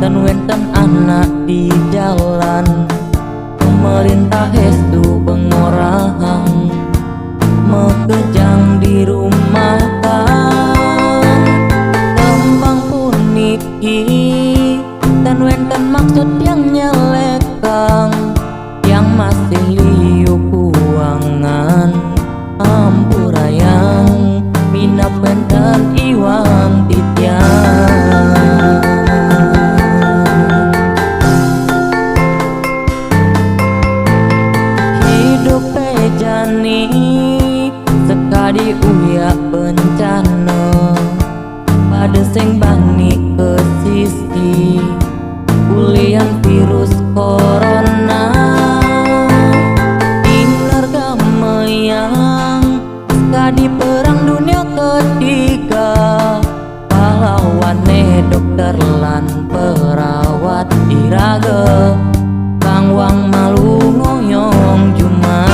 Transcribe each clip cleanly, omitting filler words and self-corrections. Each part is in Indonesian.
dan wenten anak di jalan. Pemerintah hestu pengorang mekejang di rumah kan. Tembang puniki dan wenten maksud yang nyelekang, yang masih liu kuangan ampurayang minap wenten iwang titiang. Hidup pejani sekali uya bencana, pada sing bani ke sisi kulian virus corona. Inerga meyang sekali perang dunia ketiga, pahlawane dokter lan perawat iraga kang wang malu ngoyong cuma.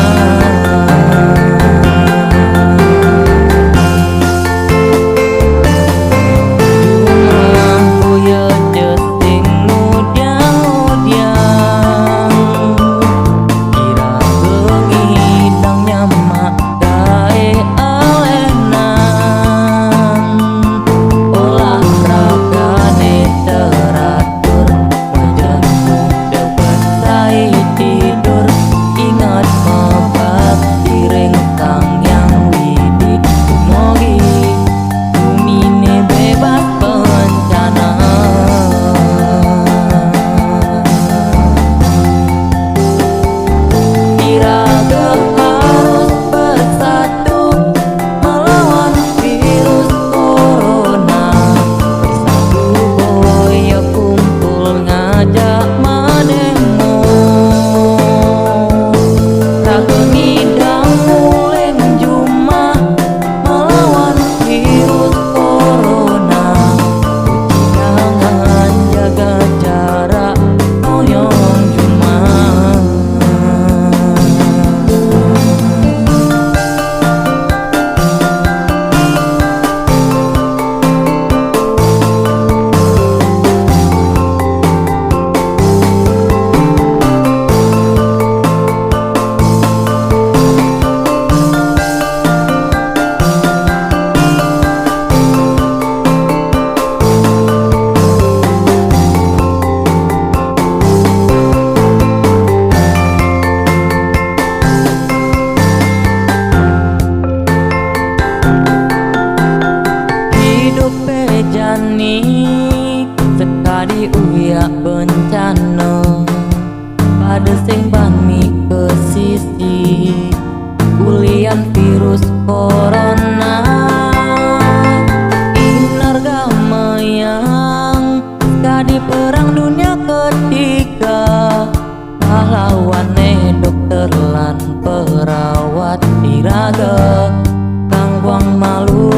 Sekali uya bencana, pada sing bani ke sisi kulian virus corona. Inerga meyang sekali perang dunia ketiga, pahlawane dokter lan perawat iraga kang wang malu